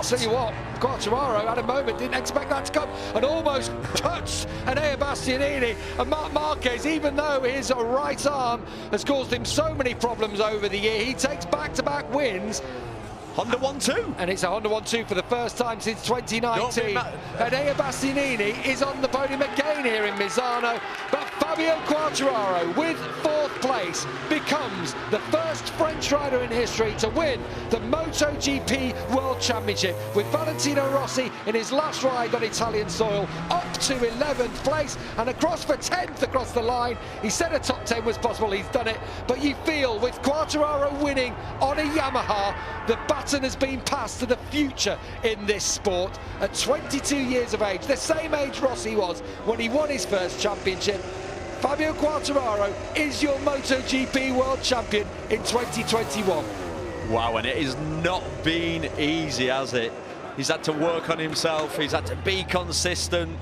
I'll tell you what, Quartararo had a moment, didn't expect that to come, and almost touched Enea Bastianini. And Marc Marquez, even though his right arm has caused him so many problems over the year, he takes back-to-back wins. Honda 1-2. And it's a Honda 1-2 for the first time since 2019. Enea Bastianini is on the podium again here in Misano. But Fabio Quartararo, with 4th place, becomes the first French rider in history to win the MotoGP World Championship, with Valentino Rossi in his last ride on Italian soil up to 11th place and across for 10th across the line. He said a top 10 was possible, he's done it. But you feel with Quartararo winning on a Yamaha, the baton has been passed to the future in this sport. At 22 years of age, the same age Rossi was when he won his first championship, Fabio Quartararo is your MotoGP World Champion in 2021. Wow, and it has not been easy, has it? He's had to work on himself, he's had to be consistent.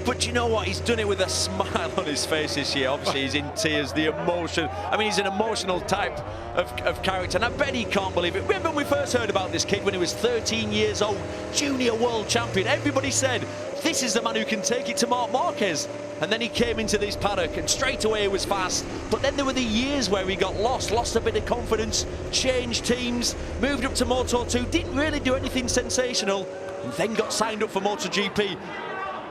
But you know what? He's done it with a smile on his face this year. Obviously, he's in tears, the emotion. I mean, he's an emotional type of character, and I bet he can't believe it. Remember when we first heard about this kid when he was 13 years old, junior world champion? Everybody said, this is the man who can take it to Marc Marquez. And then he came into this paddock, and straight away he was fast. But then there were the years where he got lost a bit of confidence, changed teams, moved up to Moto2, didn't really do anything sensational, and then got signed up for MotoGP.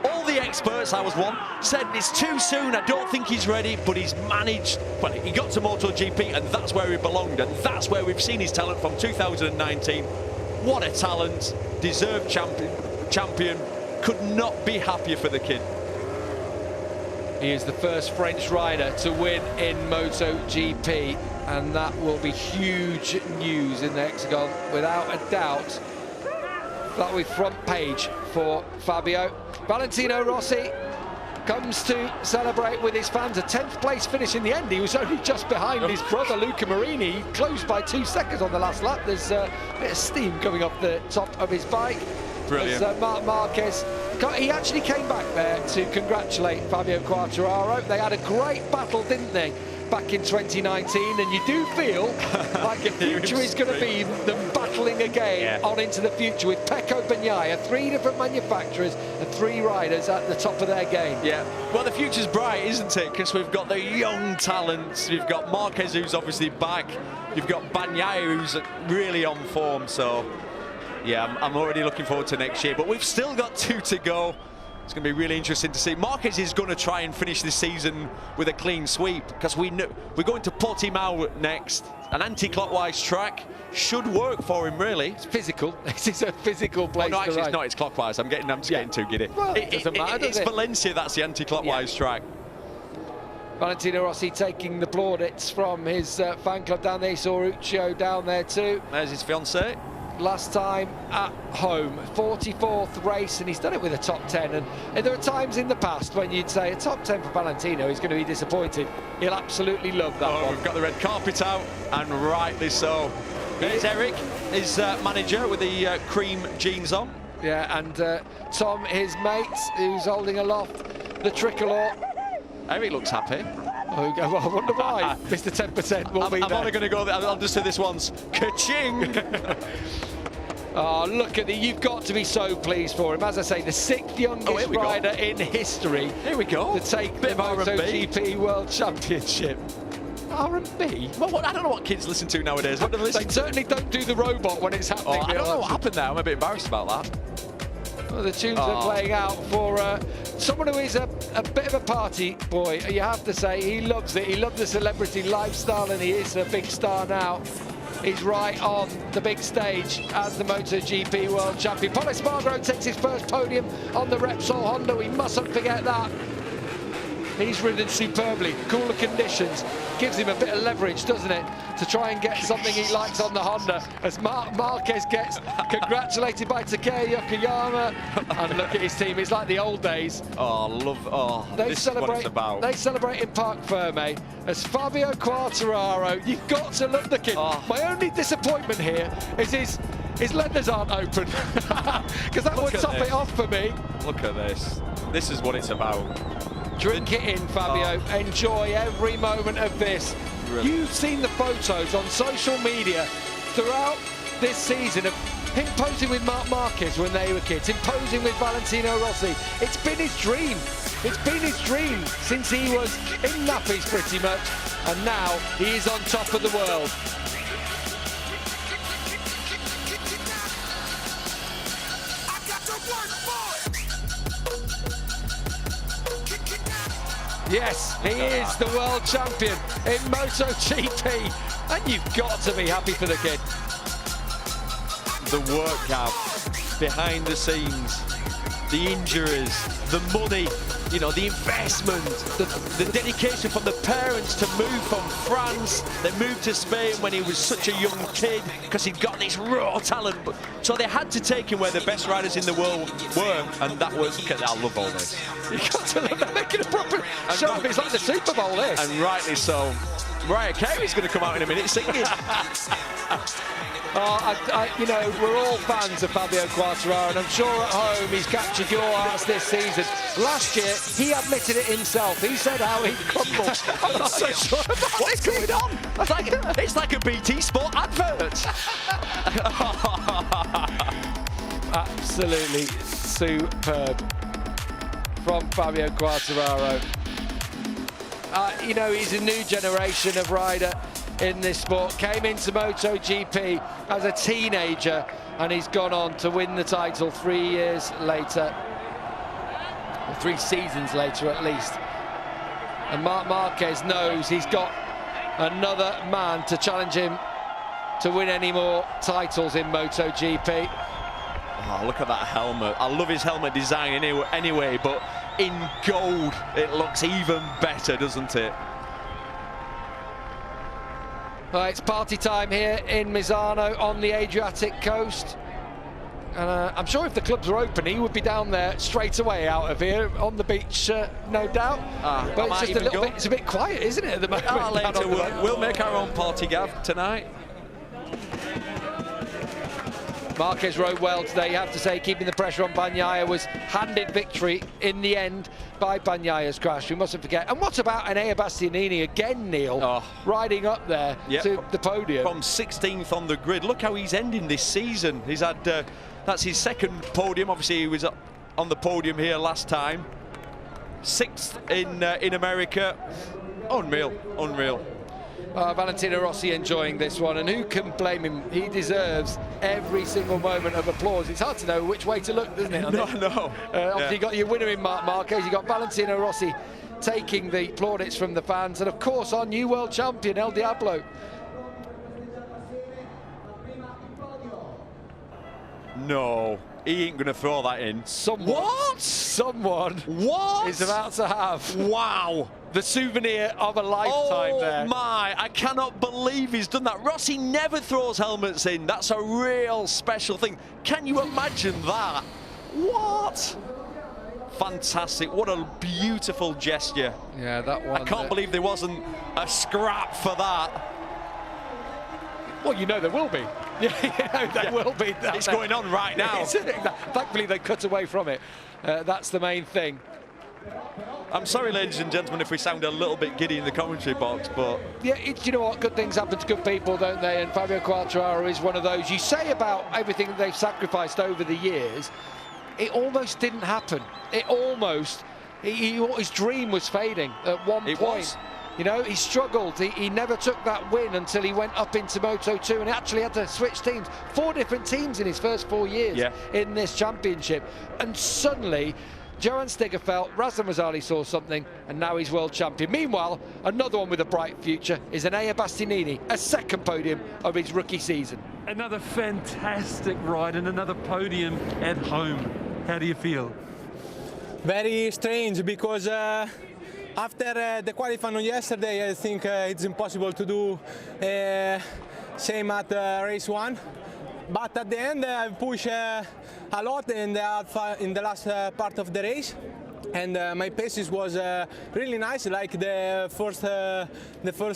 All the experts, I was one, said it's too soon, I don't think he's ready, but he's managed. Well, he got to MotoGP, and that's where he belonged, and that's where we've seen his talent from 2019. What a talent, deserved champion, could not be happier for the kid. He is the first French rider to win in MotoGP, and that will be huge news in the Hexagon, without a doubt. That'll be front page for Fabio. Valentino Rossi comes to celebrate with his fans. A 10th place finish in the end. He was only just behind his brother Luca Marini. He closed by 2 seconds on the last lap. There's a bit of steam coming off the top of his bike. Brilliant. As Marc Marquez, he actually came back there to congratulate Fabio Quartararo. They had a great battle, didn't they, back in 2019, and you do feel like the future is going to be them battling again on into the future with Pecco Bagnaia, 3 different manufacturers and 3 riders at the top of their game. Yeah, well, the future's bright, isn't it? Because we've got the young talents, we've got Marquez, who's obviously back, you've got Bagnaia, who's really on form, so yeah, I'm already looking forward to next year, but we've still got 2 to go. It's going to be really interesting to see. Marquez is going to try and finish this season with a clean sweep, because we know we're going to Portimao next. An anti-clockwise track should work for him, really. It's physical. This is a physical place. No, actually, to ride. it's not. It's clockwise. I'm just getting too giddy. Well, it doesn't matter, does it's it? Valencia. That's the anti-clockwise track. Valentino Rossi taking the plaudits from his fan club down there. He saw Uccio down there too. There's his fiancée. Last time at home, 44th race, and he's done it with a top 10. And there are times in the past when you'd say a top 10 for Valentino, he's going to be disappointed. He'll absolutely love that one. We've got the red carpet out, and rightly so. There's Eric, his manager, with the cream jeans on. Yeah, and Tom, his mate, who's holding aloft the tricolour. Eric looks happy. Oh, well, I wonder why Mr. 10% will be there. I'm only going to go there. I'll just say this once. Ka-ching! Oh, look at you've got to be so pleased for him. As I say, the 6th youngest rider in history. Here we go. To take the MotoGP World Championship. R&B? Well, I don't know what kids listen to nowadays. What do they listen to? Certainly don't do the robot when it's happening. I don't know what happened there. I'm a bit embarrassed about that. Well, the tunes are playing out for someone who is a bit of a party boy. You have to say, he loves it. He loves the celebrity lifestyle, and he is a big star now. He's right on the big stage as the MotoGP World Champion. Pol Espargaro takes his first podium on the Repsol Honda. We mustn't forget that. He's ridden superbly. Cooler conditions gives him a bit of leverage, doesn't it, to try and get something he likes on the Honda, as Marc Marquez gets congratulated by Takeo Yokoyama. And look at his team, it's like the old days. This is what it's about. They celebrate in Parc Ferme as Fabio Quartararo. You've got to love the kid. My only disappointment here is his leathers aren't open, because that would top it off for me. Look at this. This is what it's about. Drink it in, Fabio. Enjoy every moment of this. Brilliant. You've seen the photos on social media throughout this season of imposing with Marc Marquez when they were kids, imposing with Valentino Rossi. It's been his dream. It's been his dream since he was in nappies pretty much, and now he is on top of the world. Yes, he is the world champion in MotoGP, and you've got to be happy for the kid. The workout, behind the scenes, the injuries, the money, you know, the investment, the dedication from the parents to move from France. They moved to Spain when he was such a young kid because he'd got this raw talent. So they had to take him where the best riders in the world were, and that was, I love all this. You got to love it, making a proper show of it. It's like the Super Bowl, this. And rightly so. Mariah Carey's going to come out in a minute singing. You know, we're all fans of Fabio Quartararo, and I'm sure at home he's captured your hearts this season. Last year, he admitted it himself. He said how he crumbled. I'm not so sure about what's going on. It's like a BT Sport advert. Absolutely superb from Fabio Quartararo. You know, he's a new generation of rider in this sport. Came into MotoGP as a teenager, and he's gone on to win the title 3 years later, or 3 seasons later at least. And Marc Marquez knows he's got another man to challenge him to win any more titles in MotoGP. Oh, look at that helmet. I love his helmet design anyway, but in gold it looks even better, doesn't it? Well, it's party time here in Misano on the Adriatic coast. And I'm sure if the clubs were open, he would be down there straight away out of here on the beach, no doubt. But it's just a little bit, it's a bit quiet, isn't it, at the moment? Later we'll make our own party, Gav, tonight. Marquez rode well today, you have to say, keeping the pressure on Bagnaia, was handed victory in the end by Bagnaia's crash. We mustn't forget. And what about Enea Bastianini again, Neil, riding up there to the podium? From 16th on the grid. Look how he's ending this season. He's had, that's his second podium. Obviously, he was on the podium here last time. 6th in America. Unreal, unreal. Valentino Rossi enjoying this one, and who can blame him? He deserves every single moment of applause. It's hard to know which way to look, isn't it? No. Obviously, you got your winner in Marc Marquez, you got Valentino Rossi taking the plaudits from the fans, and of course our new world champion, El Diablo. No, he ain't gonna throw that in. Someone is about to have the souvenir of a lifetime there. Oh my, I cannot believe he's done that. Rossi never throws helmets in. That's a real special thing. Can you imagine that? What? Fantastic, what a beautiful gesture. Yeah, that one. I can't believe there wasn't a scrap for that. Well, you know there will be. There will be. It's going on right now. Thankfully, they cut away from it. That's the main thing. I'm sorry, ladies and gentlemen, if we sound a little bit giddy in the commentary box, but... Yeah, you know what? Good things happen to good people, don't they? And Fabio Quartararo is one of those. You say about everything that they've sacrificed over the years, it almost didn't happen. It almost... his dream was fading at one point. You know, he struggled. He never took that win until he went up into Moto2 and actually had to switch teams. 4 different teams in his first 4 years in this championship. And suddenly, Johan Stigger felt, Razdan Razali saw something, and now he's world champion. Meanwhile, another one with a bright future is Enea Bastianini, a second podium of his rookie season. Another fantastic ride and another podium at home. How do you feel? Very strange, because after the qualifying on yesterday, I think it's impossible to do same at race 1. But at the end, I pushed a lot in the last part of the race, and my paces was really nice, like the first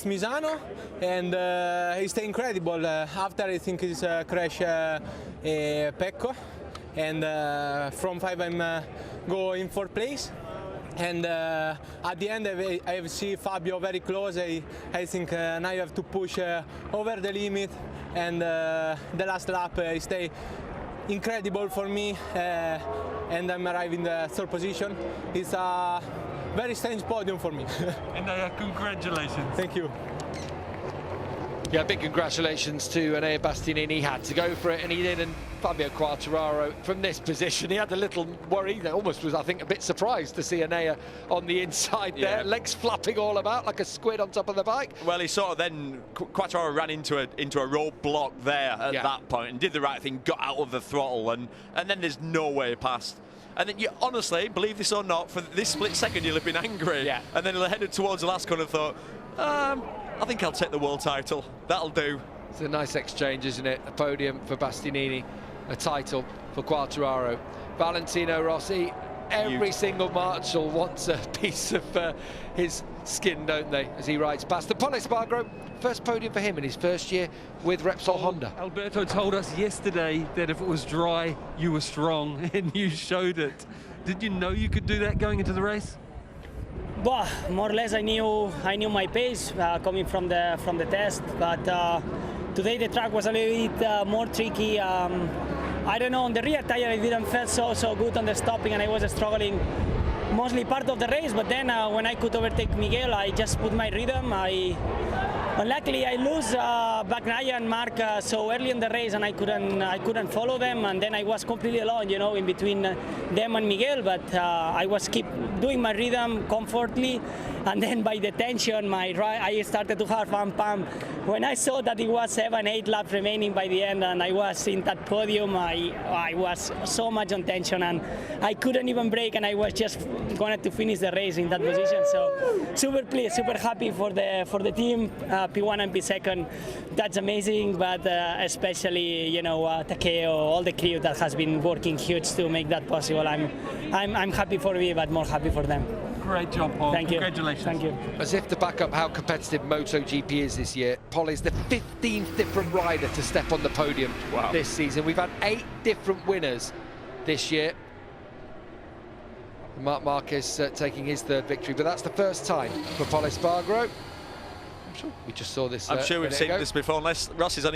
Misano, and it's incredible. After I think it's crash Pecco, and from 5 I'm go in 4th place. And at the end, I see Fabio very close. I think now you have to push over the limit, and the last lap I stay incredible for me, and I'm arriving in the third position. It's a very strange podium for me. And congratulations. Thank you. Yeah, big congratulations to Enea Bastianini. He had to go for it, and he did. And Fabio Quartararo, from this position, he had a little worry. That almost was, I think, a bit surprised to see Enea on the inside there, legs flapping all about like a squid on top of the bike. Well, he sort of then, Quartararo ran into a roadblock there at that point and did the right thing, got out of the throttle, and then there's no way past. And then you honestly, believe this or not, for this split second you'll have been angry. Yeah. And then headed towards the last corner and thought, I think I'll take the world title. That'll do. It's a nice exchange, isn't it? A podium for Bastianini, a title for Quartararo. Valentino Rossi, every single marshal wants a piece of his skin, don't they, as he rides past. The Pol Espargaro, first podium for him in his first year with Repsol Honda. Alberto told us yesterday that if it was dry, you were strong, and you showed it. Did you know you could do that going into the race? Well, more or less I knew my pace coming from the test, but today the track was a little bit more tricky. I don't know, on the rear tire I didn't feel so good on the stopping, and I was struggling mostly part of the race, but then when I could overtake Miguel, I just put my rhythm. Luckily I lose Bagnaia and Mark so early in the race, and I couldn't follow them, and then I was completely alone, you know, in between them and Miguel, but I was keep doing my rhythm comfortably, and then by the tension I started to have pump. When I saw that it was 7-8 laps remaining by the end and I was in that podium, I was so much on tension and I couldn't even brake, and I was just going to finish the race in that position. So super pleased, super happy for the team, P1 and P2. That's amazing, but especially, you know, Takeo, all the crew that has been working huge to make that possible. I'm happy for me, but more happy for them. Great job, Paul. Thank you. Congratulations. Thank you. As if to back up how competitive MotoGP is this year, Pol is the 15th different rider to step on the podium this season. We've had 8 different winners this year. Marc Marquez taking his third victory, but that's the first time for Pol Espargaro. I'm sure we just saw this. I'm sure we've seen this before, unless Ross is on